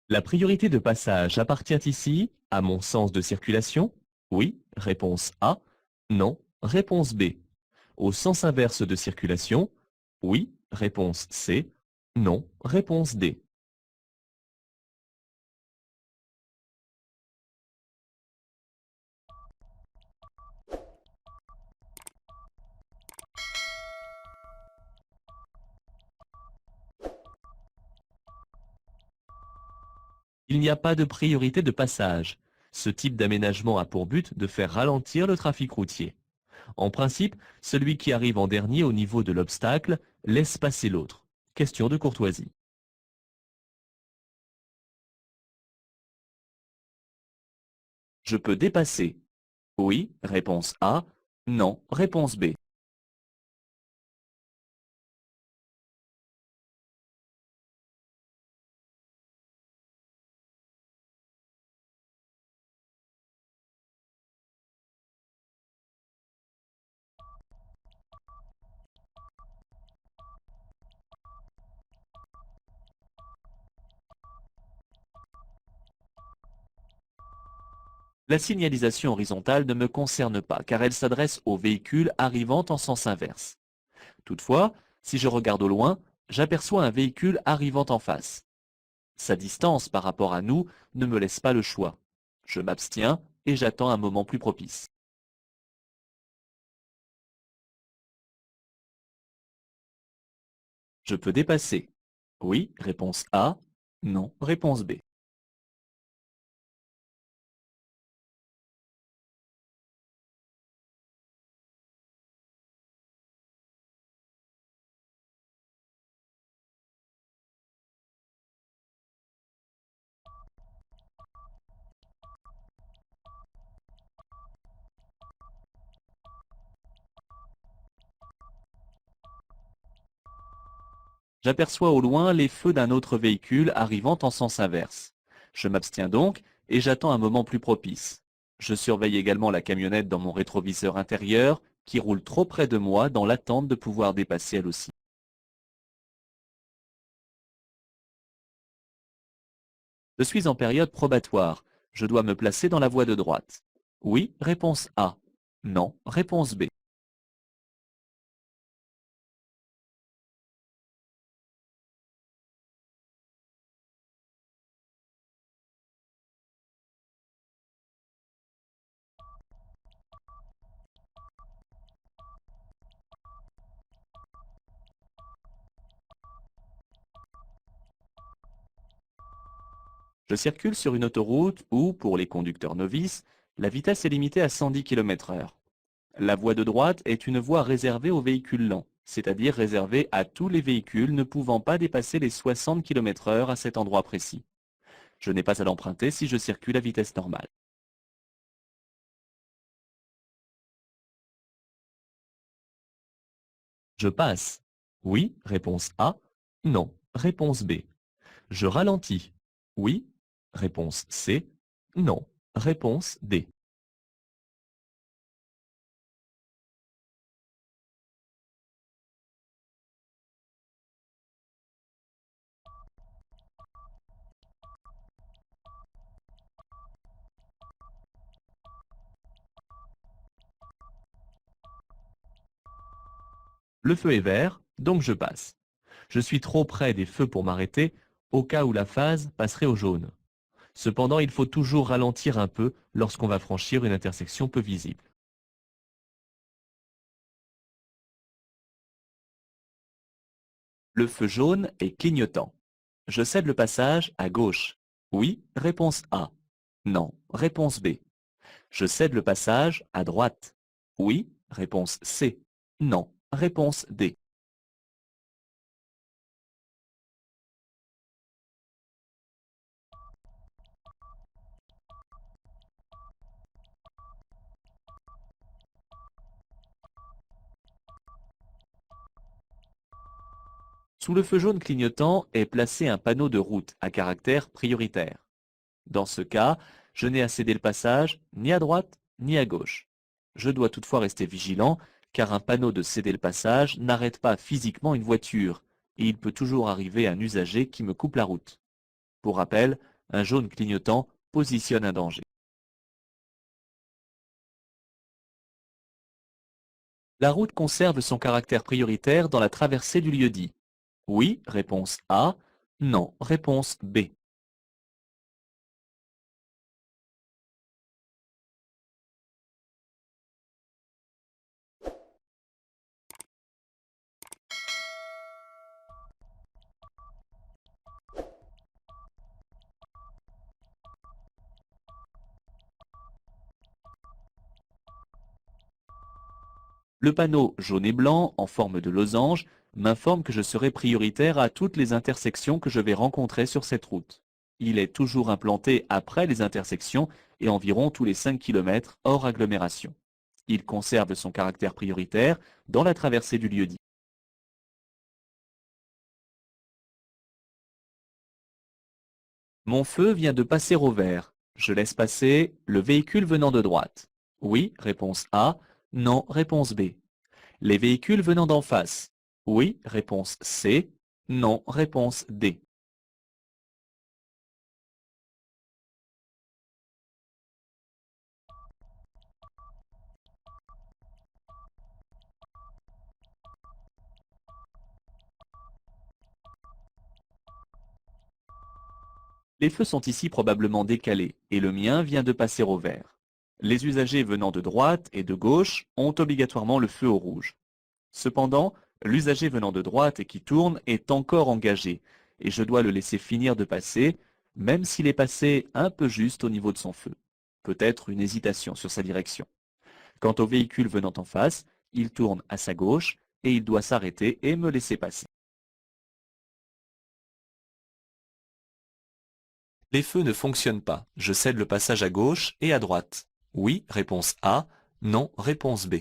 La priorité de passage appartient ici à mon sens de circulation? Oui, réponse A. Non, réponse B. Au sens inverse de circulation? Oui, réponse C. Non, réponse D. Il n'y a pas de priorité de passage. Ce type d'aménagement a pour but de faire ralentir le trafic routier. En principe, celui qui arrive en dernier au niveau de l'obstacle laisse passer l'autre. Question de courtoisie. Je peux dépasser. Oui, réponse A. Non, réponse B. La signalisation horizontale ne me concerne pas car elle s'adresse aux véhicules arrivant en sens inverse. Toutefois, si je regarde au loin, j'aperçois un véhicule arrivant en face. Sa distance par rapport à nous ne me laisse pas le choix. Je m'abstiens et j'attends un moment plus propice. Je peux dépasser. Oui, réponse A. Non, réponse B. J'aperçois au loin les feux d'un autre véhicule arrivant en sens inverse. Je m'abstiens donc et j'attends un moment plus propice. Je surveille également la camionnette dans mon rétroviseur intérieur qui roule trop près de moi dans l'attente de pouvoir dépasser elle aussi. Je suis en période probatoire. Je dois me placer dans la voie de droite. Oui, réponse A. Non, réponse B. Je circule sur une autoroute où, pour les conducteurs novices, la vitesse est limitée à 110 km/h. La voie de droite est une voie réservée aux véhicules lents, c'est-à-dire réservée à tous les véhicules ne pouvant pas dépasser les 60 km/h à cet endroit précis. Je n'ai pas à l'emprunter si je circule à vitesse normale. Je passe. Oui, réponse A. Non, réponse B. Je ralentis. Oui, réponse C. Non, réponse D. Le feu est vert, donc je passe. Je suis trop près des feux pour m'arrêter, au cas où la phase passerait au jaune. Cependant, il faut toujours ralentir un peu lorsqu'on va franchir une intersection peu visible. Le feu jaune est clignotant. Je cède le passage à gauche. Oui, réponse A. Non, réponse B. Je cède le passage à droite. Oui, réponse C. Non, réponse D. Sous le feu jaune clignotant est placé un panneau de route à caractère prioritaire. Dans ce cas, je n'ai à céder le passage ni à droite ni à gauche. Je dois toutefois rester vigilant car un panneau de céder le passage n'arrête pas physiquement une voiture et il peut toujours arriver un usager qui me coupe la route. Pour rappel, Un jaune clignotant positionne un danger. La route conserve son caractère prioritaire dans la traversée du lieu-dit. Oui, réponse A. Non, réponse B. Le panneau jaune et blanc, en forme de losange, m'informe que je serai prioritaire à toutes les intersections que je vais rencontrer sur cette route. Il est toujours implanté après les intersections et environ tous les 5 km hors agglomération. Il conserve son caractère prioritaire dans la traversée du lieu-dit. Mon feu vient de passer au vert. Je laisse passer le véhicule venant de droite. Oui, réponse A. Non, réponse B. Les véhicules venant d'en face. Oui, réponse C. Non, réponse D. Les feux sont ici probablement décalés et le mien vient de passer au vert. Les usagers venant de droite et de gauche ont obligatoirement le feu au rouge. Cependant, l'usager venant de droite et qui tourne est encore engagé et je dois le laisser finir de passer, même s'il est passé un peu juste au niveau de son feu. Peut-être une hésitation sur sa direction. Quant au véhicule venant en face, il tourne à sa gauche et il doit s'arrêter et me laisser passer. Les feux ne fonctionnent pas. Je cède le passage à gauche et à droite. Oui, réponse A. Non, réponse B.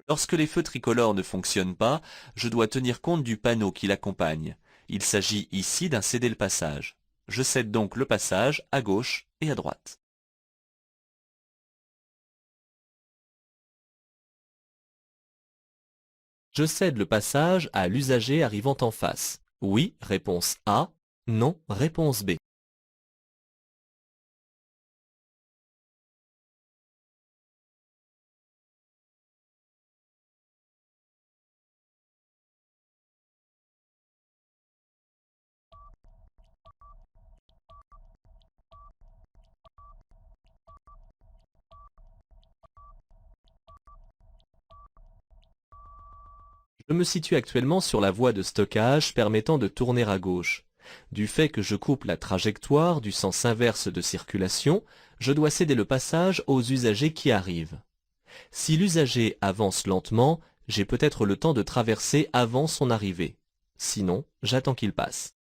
Lorsque les feux tricolores ne fonctionnent pas, je dois tenir compte du panneau qui l'accompagne. Il s'agit ici d'un céder le passage. Je cède donc le passage à gauche et à droite. Je cède le passage à l'usager arrivant en face. Oui, réponse A. Non, réponse B. Je me situe actuellement sur la voie de stockage permettant de tourner à gauche. Du fait que je coupe la trajectoire du sens inverse de circulation, je dois céder le passage aux usagers qui arrivent. Si l'usager avance lentement, j'ai peut-être le temps de traverser avant son arrivée. Sinon, j'attends qu'il passe.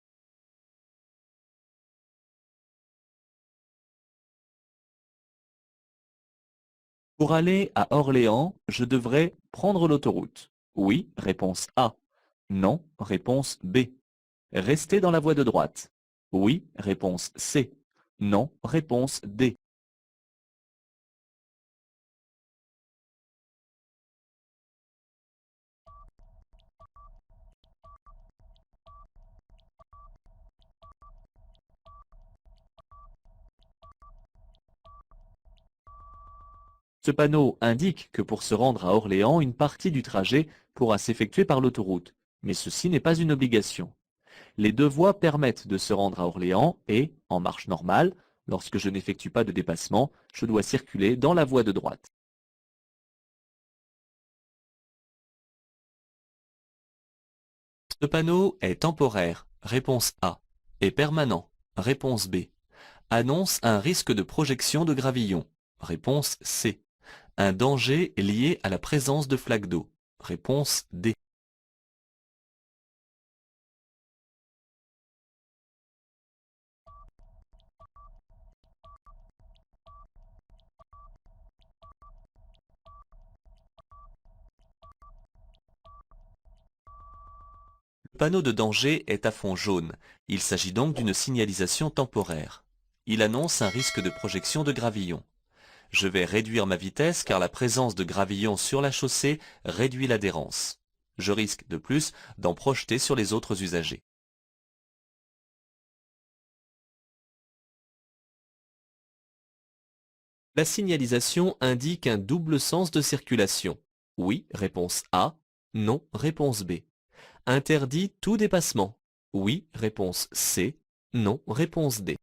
Pour aller à Orléans, je devrais prendre l'autoroute. Oui, réponse A. Non, réponse B. Rester dans la voie de droite. Oui, réponse C. Non, réponse D. Ce panneau indique que pour se rendre à Orléans, une partie du trajet pourra s'effectuer par l'autoroute, mais ceci n'est pas une obligation. Les deux voies permettent de se rendre à Orléans et, en marche normale, lorsque je n'effectue pas de dépassement, je dois circuler dans la voie de droite. Ce panneau est temporaire, réponse A, et permanent, réponse B. Annonce un risque de projection de gravillon, réponse C. Un danger lié à la présence de flaques d'eau, réponse D. Le panneau de danger est à fond jaune. Il s'agit donc d'une signalisation temporaire. Il annonce un risque de projection de gravillons. Je vais réduire ma vitesse car la présence de gravillons sur la chaussée réduit l'adhérence. Je risque de plus d'en projeter sur les autres usagers. La signalisation indique un double sens de circulation. Oui, réponse A. Non, réponse B. Interdit tout dépassement. Oui, réponse C. Non, réponse D.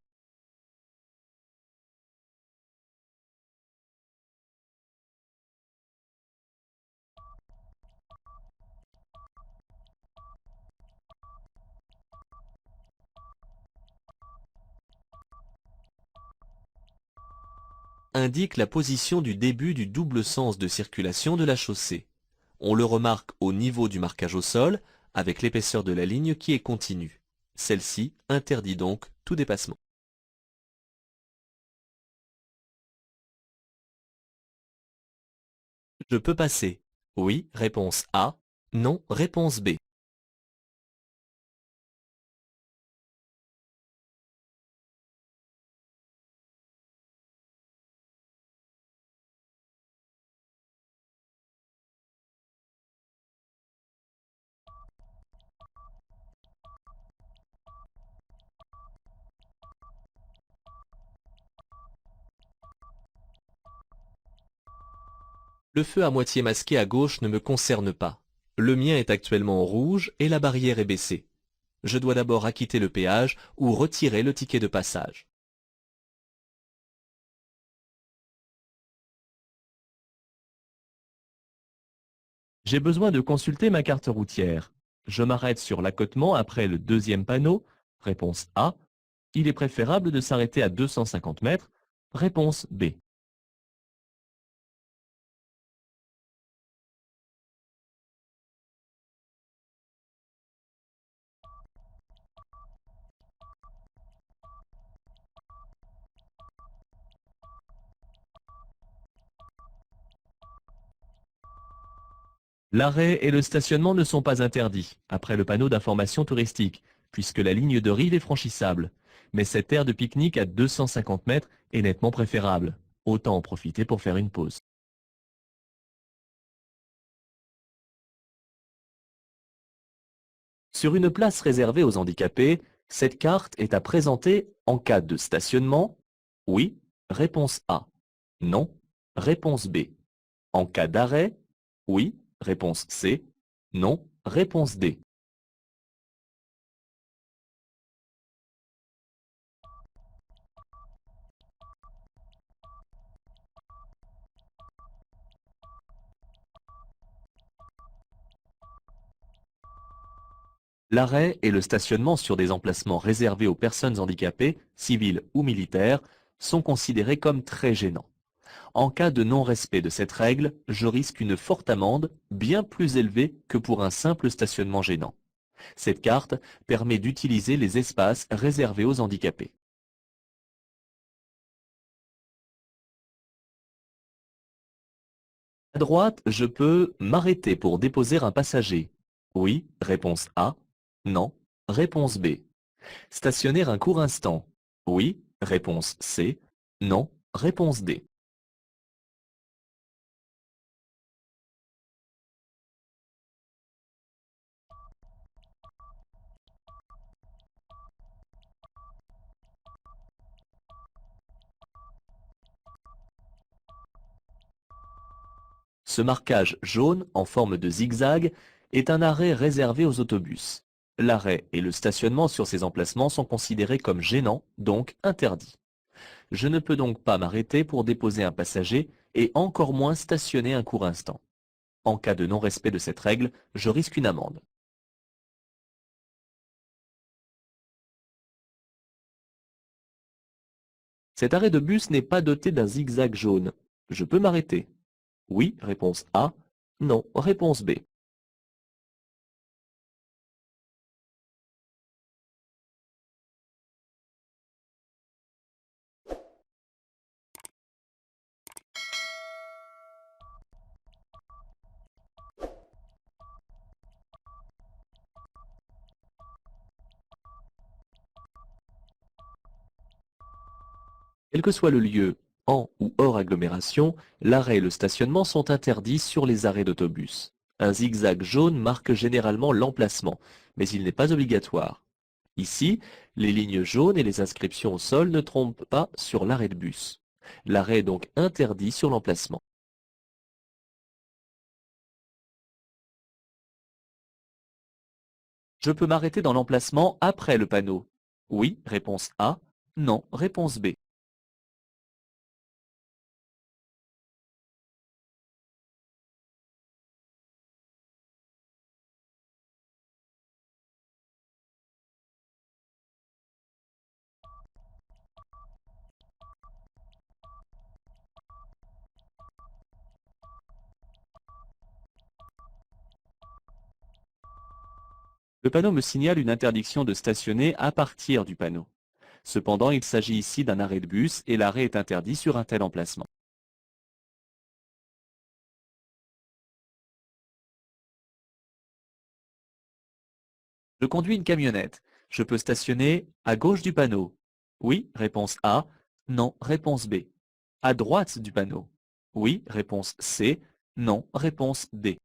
Indique la position du début du double sens de circulation de la chaussée. On le remarque au niveau du marquage au sol, avec l'épaisseur de la ligne qui est continue. Celle-ci interdit donc tout dépassement. Je peux passer. Oui, réponse A. Non, réponse B. Le feu à moitié masqué à gauche ne me concerne pas. Le mien est actuellement en rouge et la barrière est baissée. Je dois d'abord acquitter le péage ou retirer le ticket de passage. J'ai besoin de consulter ma carte routière. Je m'arrête sur l'accotement après le deuxième panneau. Réponse A. Il est préférable de s'arrêter à 250 mètres. Réponse B. L'arrêt et le stationnement ne sont pas interdits, après le panneau d'information touristique, puisque la ligne de rive est franchissable. Mais cette aire de pique-nique à 250 mètres est nettement préférable. Autant en profiter pour faire une pause. Sur une place réservée aux handicapés, cette carte est à présenter en cas de stationnement. Oui, réponse A. Non, réponse B. En cas d'arrêt. Oui, réponse C. Non, réponse D. L'arrêt et le stationnement sur des emplacements réservés aux personnes handicapées, civiles ou militaires, sont considérés comme très gênants. En cas de non-respect de cette règle, je risque une forte amende, bien plus élevée que pour un simple stationnement gênant. Cette carte permet d'utiliser les espaces réservés aux handicapés. À droite, je peux m'arrêter pour déposer un passager. Oui, réponse A. Non, réponse B. Stationner un court instant. Oui, réponse C. Non, réponse D. Ce marquage jaune en forme de zigzag est un arrêt réservé aux autobus. L'arrêt et le stationnement sur ces emplacements sont considérés comme gênants, donc interdits. Je ne peux donc pas m'arrêter pour déposer un passager et encore moins stationner un court instant. En cas de non-respect de cette règle, je risque une amende. Cet arrêt de bus n'est pas doté d'un zigzag jaune. Je peux m'arrêter. Oui, réponse A. Non, réponse B. Quel que soit le lieu, en ou hors agglomération, l'arrêt et le stationnement sont interdits sur les arrêts d'autobus. Un zigzag jaune marque généralement l'emplacement, mais il n'est pas obligatoire. Ici, les lignes jaunes et les inscriptions au sol ne trompent pas sur l'arrêt de bus. L'arrêt est donc interdit sur l'emplacement. Je peux m'arrêter dans l'emplacement après le panneau. Oui, réponse A. Non, réponse B. Le panneau me signale une interdiction de stationner à partir du panneau. Cependant, il s'agit ici d'un arrêt de bus et l'arrêt est interdit sur un tel emplacement. Je conduis une camionnette. Je peux stationner à gauche du panneau. Oui, réponse A. Non, réponse B. À droite du panneau. Oui, réponse C. Non, réponse D.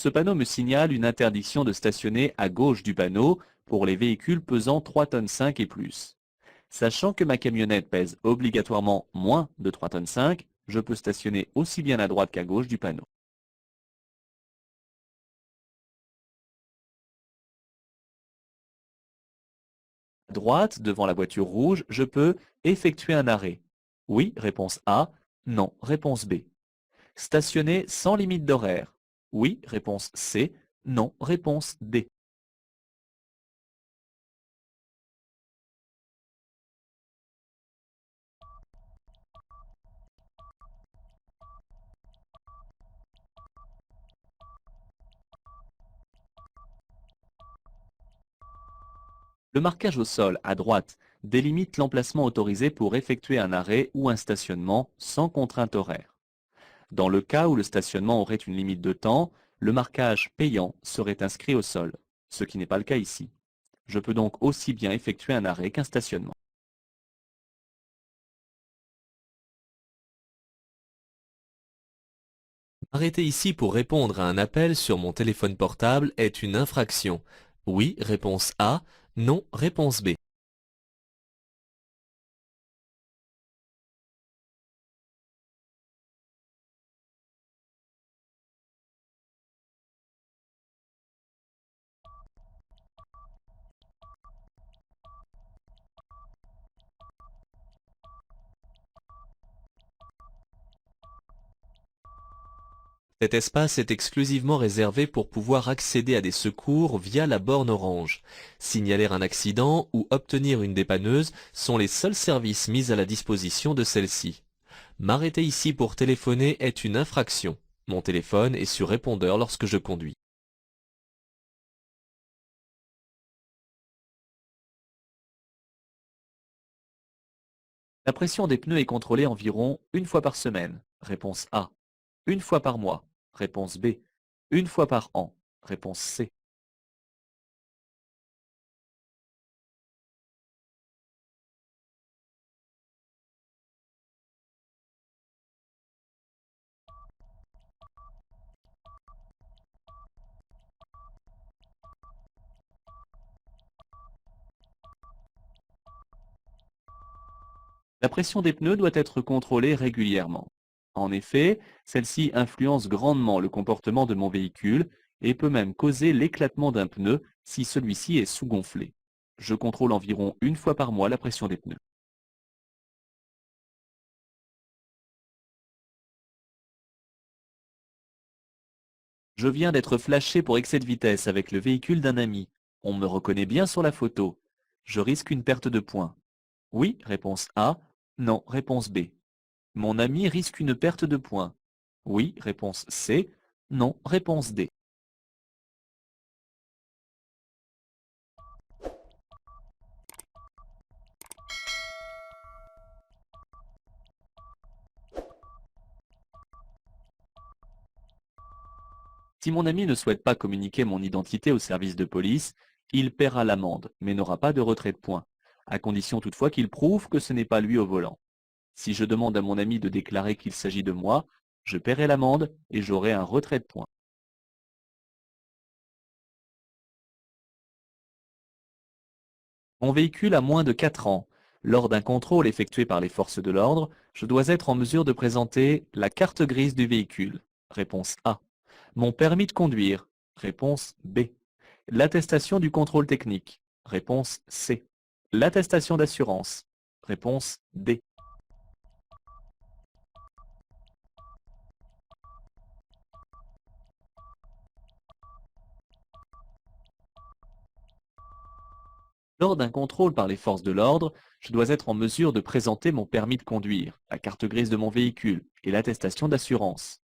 Ce panneau me signale une interdiction de stationner à gauche du panneau pour les véhicules pesant 3,5 tonnes et plus. Sachant que ma camionnette pèse obligatoirement moins de 3,5 tonnes, je peux stationner aussi bien à droite qu'à gauche du panneau. À droite, devant la voiture rouge, je peux effectuer un arrêt. Oui, réponse A. Non, réponse B. Stationner sans limite d'horaire. Oui, réponse C. Non, réponse D. Le marquage au sol, à droite, délimite l'emplacement autorisé pour effectuer un arrêt ou un stationnement sans contrainte horaire. Dans le cas où le stationnement aurait une limite de temps, le marquage payant serait inscrit au sol, ce qui n'est pas le cas ici. Je peux donc aussi bien effectuer un arrêt qu'un stationnement. Arrêter ici pour répondre à un appel sur mon téléphone portable est une infraction. Oui, réponse A. Non, réponse B. Cet espace est exclusivement réservé pour pouvoir accéder à des secours via la borne orange. Signaler un accident ou obtenir une dépanneuse sont les seuls services mis à la disposition de celle-ci. M'arrêter ici pour téléphoner est une infraction. Mon téléphone est sur répondeur lorsque je conduis. La pression des pneus est contrôlée environ une fois par semaine. Réponse A. Une fois par mois. Réponse B. Une fois par an. Réponse C. La pression des pneus doit être contrôlée régulièrement. En effet, celle-ci influence grandement le comportement de mon véhicule et peut même causer l'éclatement d'un pneu si celui-ci est sous-gonflé. Je contrôle environ une fois par mois la pression des pneus. Je viens d'être flashé pour excès de vitesse avec le véhicule d'un ami. On me reconnaît bien sur la photo. Je risque une perte de points. Oui, réponse A. Non, réponse B. Mon ami risque une perte de points. Oui, réponse C. Non, réponse D. Si mon ami ne souhaite pas communiquer mon identité au service de police, il paiera l'amende, mais n'aura pas de retrait de points, à condition toutefois qu'il prouve que ce n'est pas lui au volant. Si je demande à mon ami de déclarer qu'il s'agit de moi, je paierai l'amende et j'aurai un retrait de points. Mon véhicule a moins de 4 ans. Lors d'un contrôle effectué par les forces de l'ordre, je dois être en mesure de présenter la carte grise du véhicule. Réponse A. Mon permis de conduire. Réponse B. L'attestation du contrôle technique. Réponse C. L'attestation d'assurance. Réponse D. Lors d'un contrôle par les forces de l'ordre, je dois être en mesure de présenter mon permis de conduire, la carte grise de mon véhicule et l'attestation d'assurance.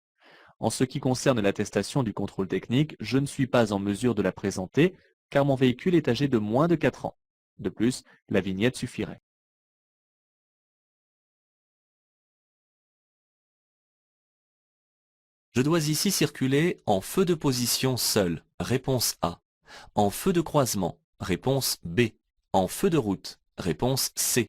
En ce qui concerne l'attestation du contrôle technique, je ne suis pas en mesure de la présenter car mon véhicule est âgé de moins de 4 ans. De plus, la vignette suffirait. Je dois ici circuler en feu de position seul. Réponse A. En feu de croisement. Réponse B. En feu de route. Réponse C.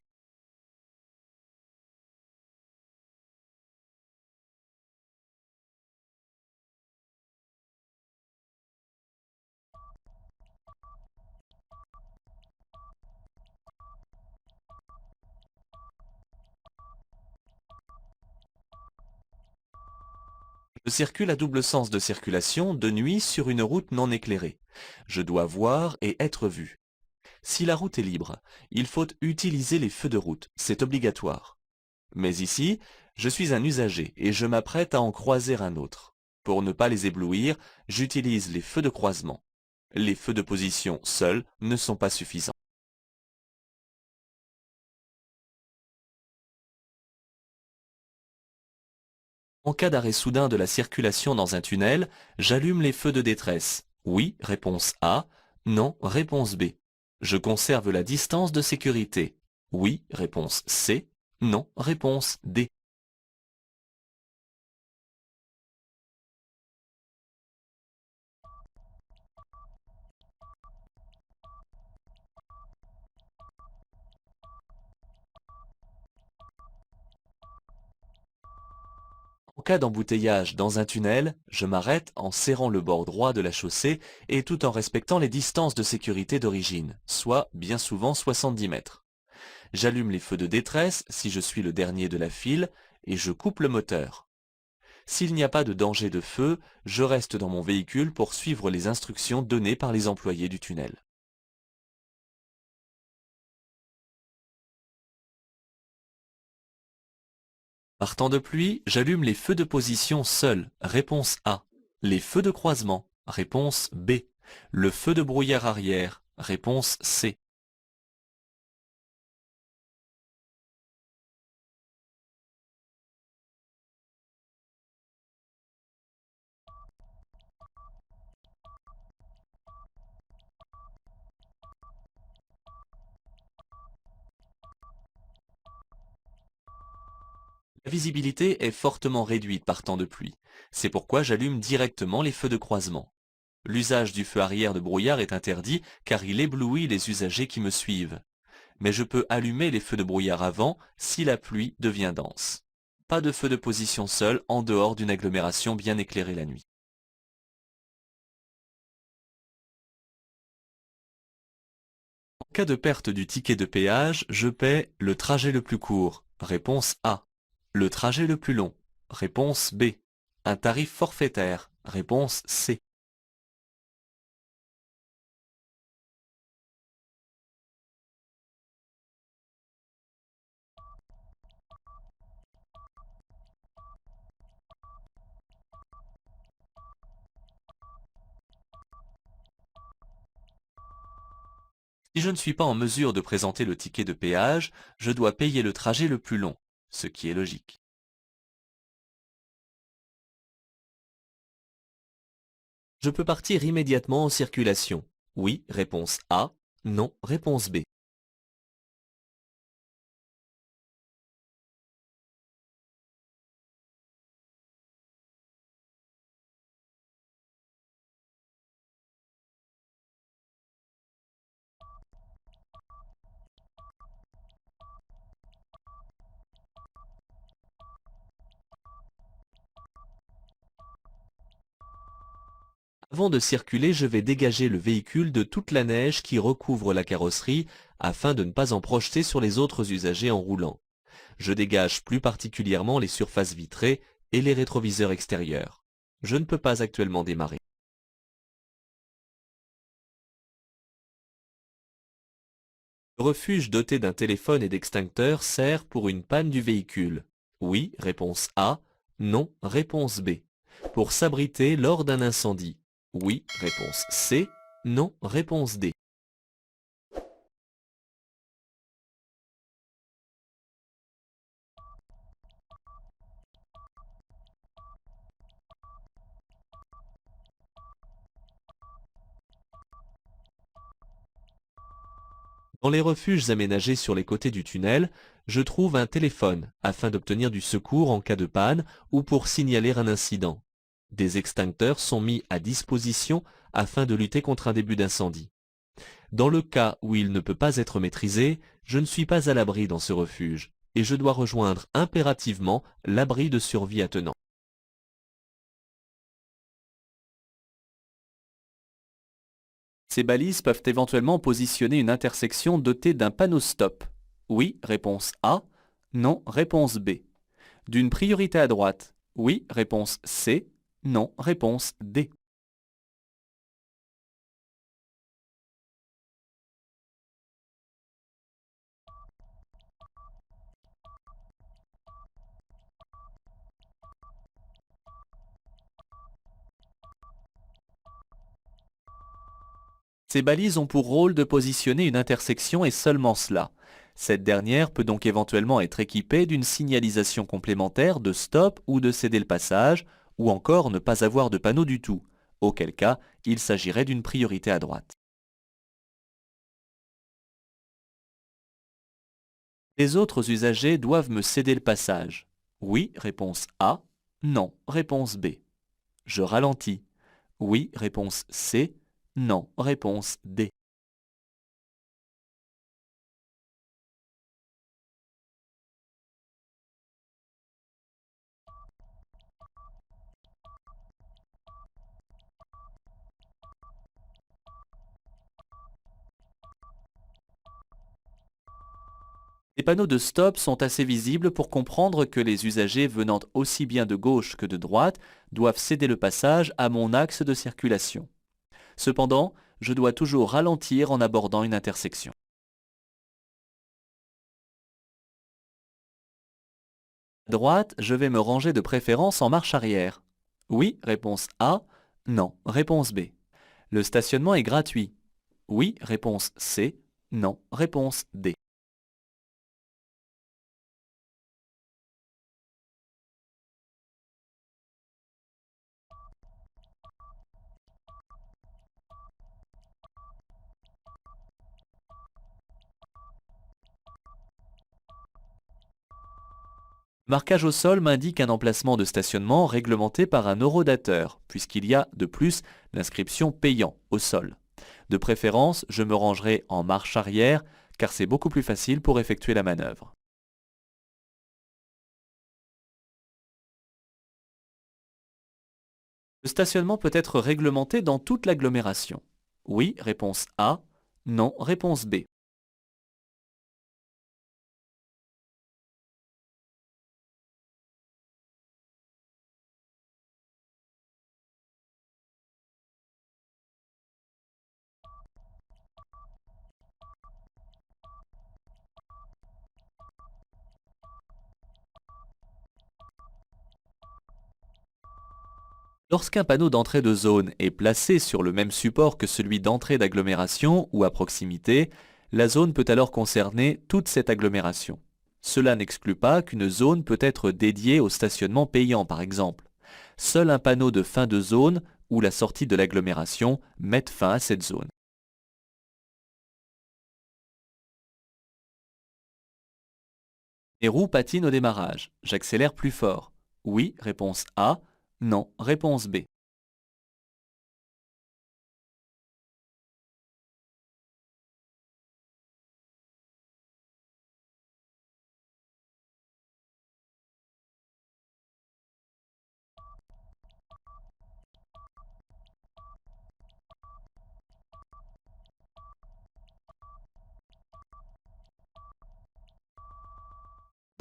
Je circule à double sens de circulation de nuit sur une route non éclairée. Je dois voir et être vu. Si la route est libre, il faut utiliser les feux de route, c'est obligatoire. Mais ici, je suis un usager et je m'apprête à en croiser un autre. Pour ne pas les éblouir, j'utilise les feux de croisement. Les feux de position seuls ne sont pas suffisants. En cas d'arrêt soudain de la circulation dans un tunnel, j'allume les feux de détresse. Oui, réponse A. Non, réponse B. Je conserve la distance de sécurité. Oui, réponse C. Non, réponse D. En cas d'embouteillage dans un tunnel, je m'arrête en serrant le bord droit de la chaussée et tout en respectant les distances de sécurité d'origine, soit bien souvent 70 mètres. J'allume les feux de détresse si je suis le dernier de la file et je coupe le moteur. S'il n'y a pas de danger de feu, je reste dans mon véhicule pour suivre les instructions données par les employés du tunnel. Par temps de pluie, j'allume les feux de position seuls. Réponse A. Les feux de croisement. Réponse B. Le feu de brouillard arrière. Réponse C. La visibilité est fortement réduite par temps de pluie. C'est pourquoi j'allume directement les feux de croisement. L'usage du feu arrière de brouillard est interdit car il éblouit les usagers qui me suivent. Mais je peux allumer les feux de brouillard avant si la pluie devient dense. Pas de feu de position seul en dehors d'une agglomération bien éclairée la nuit. En cas de perte du ticket de péage, je paie le trajet le plus court. Réponse A. Le trajet le plus long. Réponse B. Un tarif forfaitaire. Réponse C. Si je ne suis pas en mesure de présenter le ticket de péage, je dois payer le trajet le plus long, ce qui est logique. Je peux partir immédiatement en circulation. Oui, réponse A. Non, réponse B. Avant de circuler, je vais dégager le véhicule de toute la neige qui recouvre la carrosserie afin de ne pas en projeter sur les autres usagers en roulant. Je dégage plus particulièrement les surfaces vitrées et les rétroviseurs extérieurs. Je ne peux pas actuellement démarrer. Le refuge doté d'un téléphone et d'extincteur sert pour une panne du véhicule. Oui, réponse A. Non, réponse B. Pour s'abriter lors d'un incendie. Oui, réponse C. Non, réponse D. Dans les refuges aménagés sur les côtés du tunnel, je trouve un téléphone afin d'obtenir du secours en cas de panne ou pour signaler un incident. Des extincteurs sont mis à disposition afin de lutter contre un début d'incendie. Dans le cas où il ne peut pas être maîtrisé, je ne suis pas à l'abri dans ce refuge et je dois rejoindre impérativement l'abri de survie attenant. Ces balises peuvent éventuellement positionner une intersection dotée d'un panneau stop. Oui, réponse A. Non, réponse B. D'une priorité à droite. Oui, réponse C. Non, réponse D. Ces balises ont pour rôle de positionner une intersection et seulement cela. Cette dernière peut donc éventuellement être équipée d'une signalisation complémentaire de stop ou de céder le passage, ou encore ne pas avoir de panneau du tout, auquel cas il s'agirait d'une priorité à droite. Les autres usagers doivent me céder le passage. Oui, réponse A. Non, réponse B. Je ralentis. Oui, réponse C. Non, réponse D. Les panneaux de stop sont assez visibles pour comprendre que les usagers venant aussi bien de gauche que de droite doivent céder le passage à mon axe de circulation. Cependant, je dois toujours ralentir en abordant une intersection. À droite, je vais me ranger de préférence en marche arrière. Oui, réponse A. Non, réponse B. Le stationnement est gratuit. Oui, réponse C. Non, réponse D. Le marquage au sol m'indique un emplacement de stationnement réglementé par un horodateur, puisqu'il y a, de plus, l'inscription payant au sol. De préférence, je me rangerai en marche arrière, car c'est beaucoup plus facile pour effectuer la manœuvre. Le stationnement peut être réglementé dans toute l'agglomération. Oui, réponse A. Non, réponse B. Lorsqu'un panneau d'entrée de zone est placé sur le même support que celui d'entrée d'agglomération ou à proximité, la zone peut alors concerner toute cette agglomération. Cela n'exclut pas qu'une zone peut être dédiée au stationnement payant par exemple. Seul un panneau de fin de zone ou la sortie de l'agglomération met fin à cette zone. Mes roues patinent au démarrage. J'accélère plus fort. Oui, réponse A. Non, réponse B.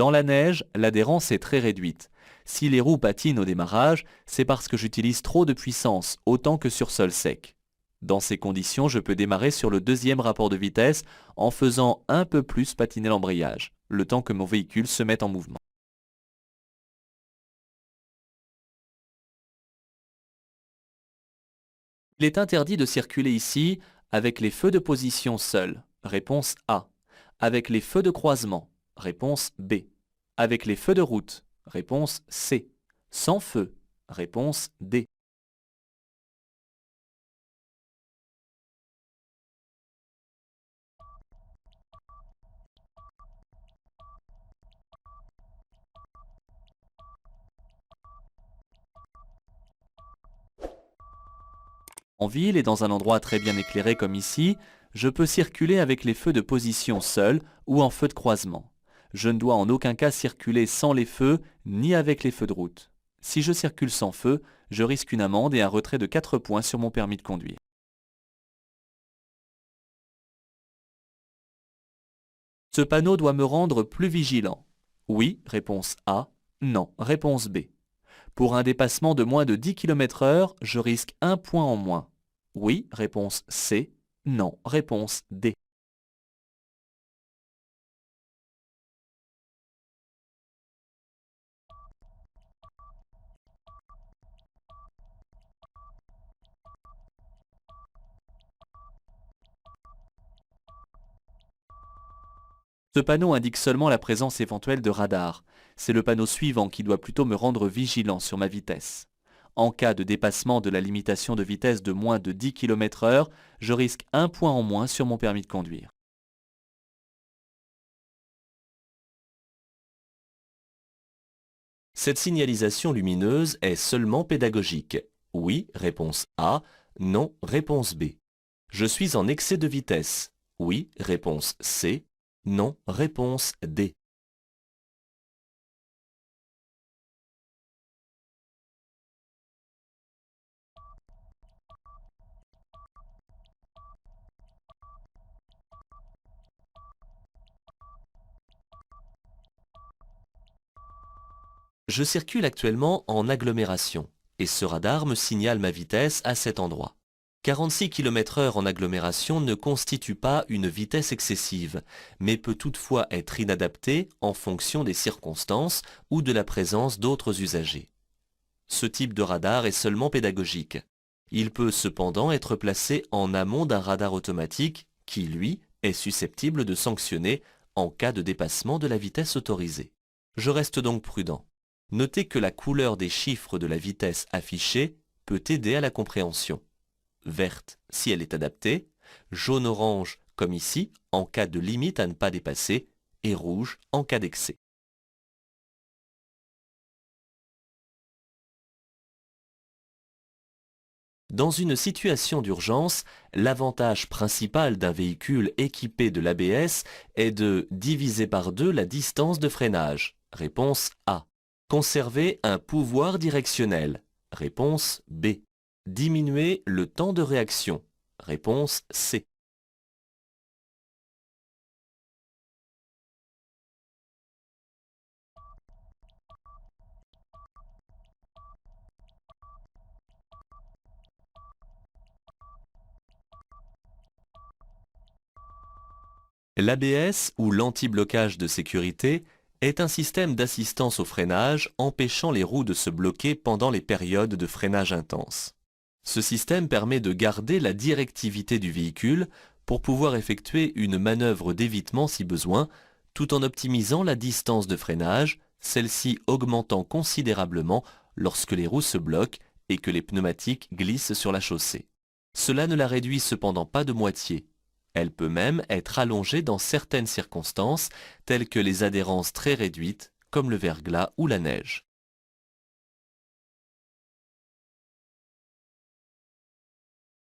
Dans la neige, l'adhérence est très réduite. Si les roues patinent au démarrage, c'est parce que j'utilise trop de puissance, autant que sur sol sec. Dans ces conditions, je peux démarrer sur le deuxième rapport de vitesse en faisant un peu plus patiner l'embrayage, le temps que mon véhicule se mette en mouvement. Il est interdit de circuler ici avec les feux de position seuls. Réponse A. Avec les feux de croisement. Réponse B. Avec les feux de route. Réponse C. Sans feu. Réponse D. En ville et dans un endroit très bien éclairé comme ici, je peux circuler avec les feux de position seuls ou en feu de croisement. Je ne dois en aucun cas circuler sans les feux ni avec les feux de route. Si je circule sans feu, je risque une amende et un retrait de 4 points sur mon permis de conduire. Ce panneau doit me rendre plus vigilant. Oui, réponse A. Non, réponse B. Pour un dépassement de moins de 10 km/h, je risque un point en moins. Oui, réponse C. Non, réponse D. Ce panneau indique seulement la présence éventuelle de radars. C'est le panneau suivant qui doit plutôt me rendre vigilant sur ma vitesse. En cas de dépassement de la limitation de vitesse de moins de 10 km/h, je risque un point en moins sur mon permis de conduire. Cette signalisation lumineuse est seulement pédagogique. Oui, réponse A. Non, réponse B. Je suis en excès de vitesse. Oui, réponse C. Non, réponse D. Je circule actuellement en agglomération et ce radar me signale ma vitesse à cet endroit. 46 km/h en agglomération ne constitue pas une vitesse excessive, mais peut toutefois être inadaptée en fonction des circonstances ou de la présence d'autres usagers. Ce type de radar est seulement pédagogique. Il peut cependant être placé en amont d'un radar automatique qui, lui, est susceptible de sanctionner en cas de dépassement de la vitesse autorisée. Je reste donc prudent. Notez que la couleur des chiffres de la vitesse affichée peut aider à la compréhension. Verte si elle est adaptée, jaune-orange comme ici en cas de limite à ne pas dépasser et rouge en cas d'excès. Dans une situation d'urgence, l'avantage principal d'un véhicule équipé de l'ABS est de diviser par 2 la distance de freinage. Réponse A. Conserver un pouvoir directionnel. Réponse B. Diminuer le temps de réaction. Réponse C. L'ABS, ou l'anti-blocage de sécurité, est un système d'assistance au freinage empêchant les roues de se bloquer pendant les périodes de freinage intense. Ce système permet de garder la directivité du véhicule pour pouvoir effectuer une manœuvre d'évitement si besoin, tout en optimisant la distance de freinage, celle-ci augmentant considérablement lorsque les roues se bloquent et que les pneumatiques glissent sur la chaussée. Cela ne la réduit cependant pas de moitié. Elle peut même être allongée dans certaines circonstances, telles que les adhérences très réduites, comme le verglas ou la neige.